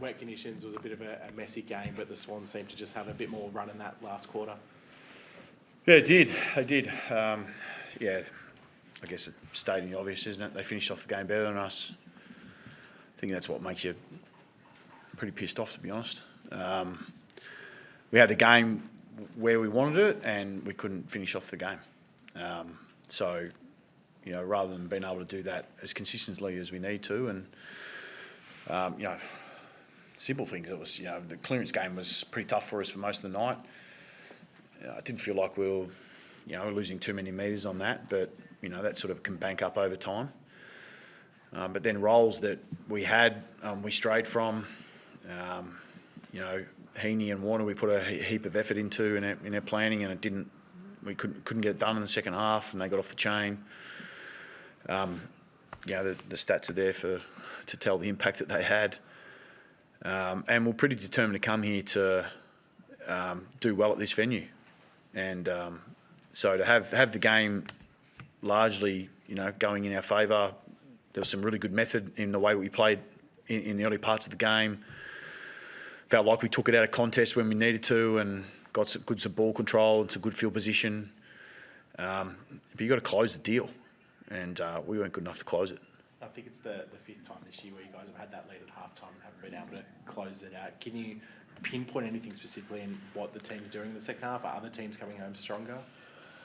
wet conditions, was a bit of a messy game, but the Swans seemed to just have a bit more run in that last quarter. Yeah, it did. They did. Yeah, I guess it's stating the obvious, isn't it? They finished off the game better than us. I think that's what makes you pretty pissed off, to be honest. We had the game where we wanted it, and we couldn't finish off the game. So, rather than being able to do that as consistently as we need to, and simple things. It was, the clearance game was pretty tough for us for most of the night. I didn't feel like we were, losing too many metres on that, but that sort of can bank up over time. But then roles that we had, we strayed from. Heaney and Warner, we put a heap of effort into in our planning, and it didn't. We couldn't get it done in the second half, and they got off the chain. The stats are there to tell the impact that they had. And we're pretty determined to come here to do well at this venue. And so to have the game largely, going in our favour, there was some really good method in the way we played in the early parts of the game. Felt like we took it out of contest when we needed to and got some good ball control and some good field position. But you've got to close the deal, and we weren't good enough to close it. I think it's the fifth time this year where you guys have had that lead at halftime and haven't been able to close it out. Can you pinpoint anything specifically in what the team's doing in the second half? Are other teams coming home stronger?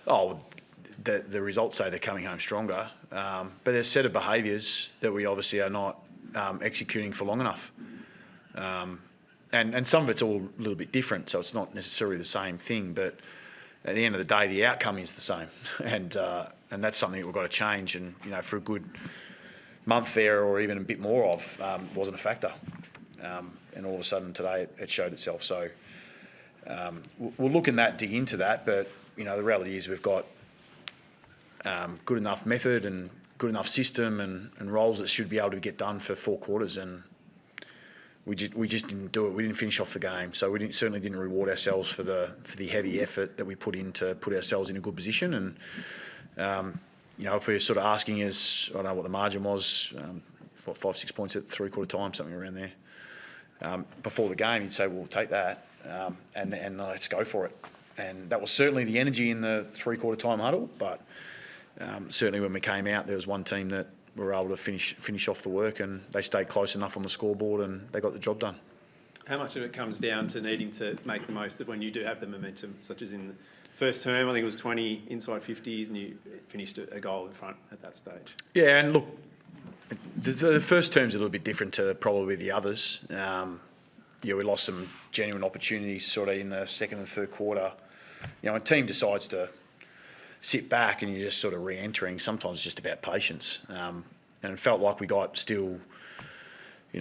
Oh, the results say they're coming home stronger, but there's a set of behaviours that we obviously are not executing for long enough. And some of it's all a little bit different, so it's not necessarily the same thing, but at the end of the day, the outcome is the same. And that's something that we've got to change. And, for a good month there, or even a bit more of, wasn't a factor. And all of a sudden today it showed itself. So we'll look in dig into that, but, the reality is we've got good enough method and good enough system and roles that should be able to get done for 4 quarters, and we just didn't do it. We didn't finish off the game, so we certainly didn't reward ourselves for the heavy effort that we put in to put ourselves in a good position. And if we're sort of asking us, I don't know what the margin was, 5-6 points at 3/4 time, something around there. Before the game, you'd say, "Well, we'll take that and let's go for it." And that was certainly the energy in the 3/4 time huddle, but certainly when we came out, there was one team that were able to finish off the work, and they stayed close enough on the scoreboard, and they got the job done. How much of it comes down to needing to make the most of when you do have the momentum, such as in the first term? I think it was 20 inside 50s, and you finished a goal in front at that stage. Yeah, and look, the first term's a little bit different to probably the others. We lost some genuine opportunities sort of in the second and third quarter. A team decides to sit back and you're just sort of re-entering. Sometimes it's just about patience. And it felt like we got still, we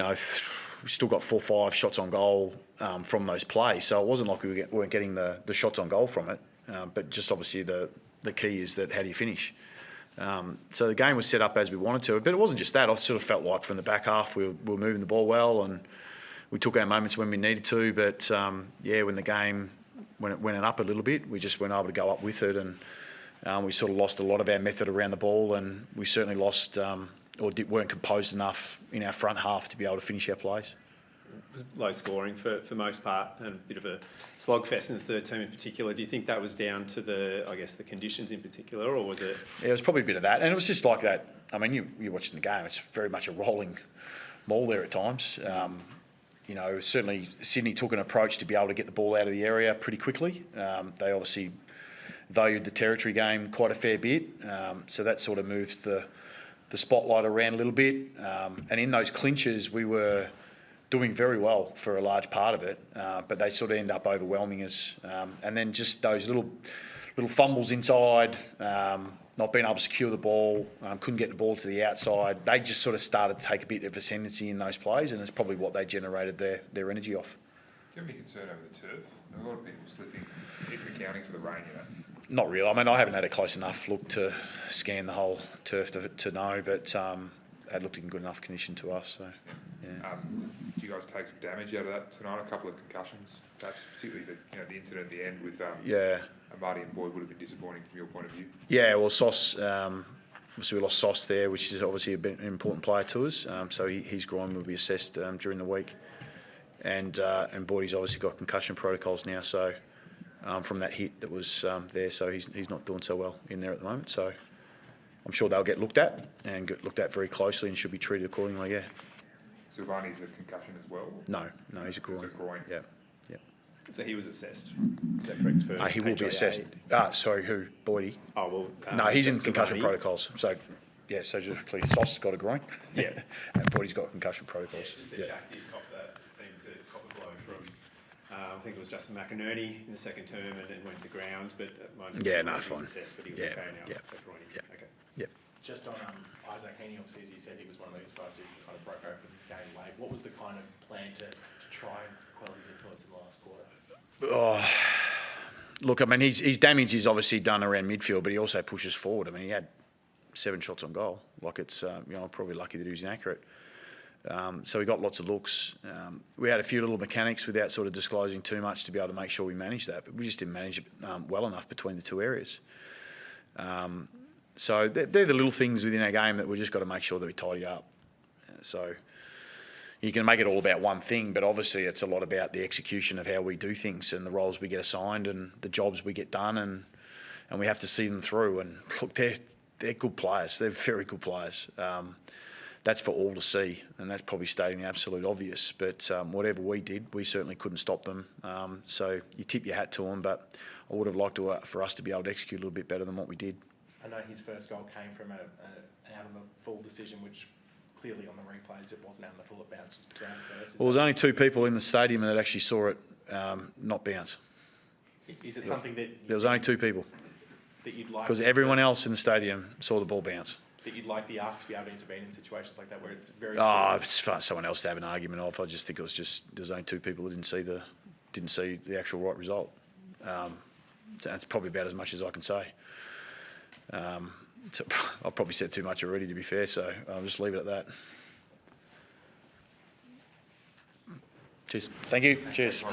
still got 4 or 5 shots on goal from those plays. So it wasn't like we weren't getting the shots on goal from it. But just obviously the key is that how do you finish? So the game was set up as we wanted to. But it wasn't just that. I sort of felt like from the back half we were moving the ball well, and we took our moments when we needed to. But when the game, when it went up a little bit, we just weren't able to go up with it, and we sort of lost a lot of our method around the ball, and we certainly lost weren't composed enough in our front half to be able to finish our plays. It was low scoring for most part, and a bit of a slugfest in the third term in particular. Do you think that was down to the conditions in particular, or was it? Yeah, it was probably a bit of that, and it was just like that. I mean, you're watching the game; it's very much a rolling ball there at times. Certainly Sydney took an approach to be able to get the ball out of the area pretty quickly. They obviously valued the territory game quite a fair bit, so that sort of moved the spotlight around a little bit. And in those clinches, we were doing very well for a large part of it, but they sort of end up overwhelming us. And then just those little fumbles inside, not being able to secure the ball, couldn't get the ball to the outside. They just sort of started to take a bit of ascendancy in those plays, and it's probably what they generated their energy off. Do you have any concern over the turf? A lot of people slipping, even accounting for the rain, Not really. I mean, I haven't had a close enough look to scan the whole turf to know, but it looked in good enough condition to us. So, yeah. Do you guys take some damage out of that tonight? A couple of concussions, perhaps particularly the incident at the end with Marty and Boyd would have been disappointing from your point of view. Yeah, well, Sauce, obviously we lost Sauce there, which is obviously an important player to us. So his groin will be assessed during the week. and Boydie's obviously got concussion protocols now, so from that hit that was there, so he's not doing so well in there at the moment. So I'm sure they'll get looked at and get looked at very closely and should be treated accordingly. Yeah. Silvani's a concussion as well? No, he's a groin. It's a groin. Yeah. So he was assessed. Is that correct? For He will be HIA? assessed. Sorry, who? Boydie? Oh well. No, he's in concussion Silvani. protocols. So, yeah. So just clearly, Sauce got a groin. Yeah. And Boydie's got concussion protocols. Just that Jack did cop that. It seemed to cop a blow from. I think it was Justin McInerney in the second term, and then went to ground. But my understanding was he was assessed, but he was okay now. Okay. Yeah. Just on Isaac Heaney, obviously, as you said, he was one of those guys who kind of broke open the game late. What was the kind of plan to try and quell his influence in the last quarter? Oh, look, I mean, his damage is obviously done around midfield, but he also pushes forward. I mean, he had 7 shots on goal. Like it's, I'm probably lucky that he was inaccurate. So we got lots of looks. We had a few little mechanics without sort of disclosing too much to be able to make sure we managed that, but we just didn't manage it well enough between the two areas. So they're the little things within our game that we've just got to make sure that we tidy up. So you can make it all about one thing, but obviously it's a lot about the execution of how we do things and the roles we get assigned and the jobs we get done, and we have to see them through. And look, they're good players. They're very good players. That's for all to see, and that's probably stating the absolute obvious. But whatever we did, we certainly couldn't stop them. So you tip your hat to them, but I would have liked for us to be able to execute a little bit better than what we did. I know his first goal came from an out of the full decision, which clearly on the replays it wasn't out of the full, it bounced to the ground first. Well, there's only 2 people in the stadium that actually saw it not bounce. Is it something that There was only 2 people. That you'd like? Because everyone else in the stadium saw the ball bounce. That you'd like the ARC to be able to intervene in situations like that where it's very. It's for someone else to have an argument of. I just think it was there's only 2 people who didn't see the actual right result. So that's probably about as much as I can say. So I've probably said too much already, to be fair. So I'll just leave it at that. Cheers. Thank you. Cheers.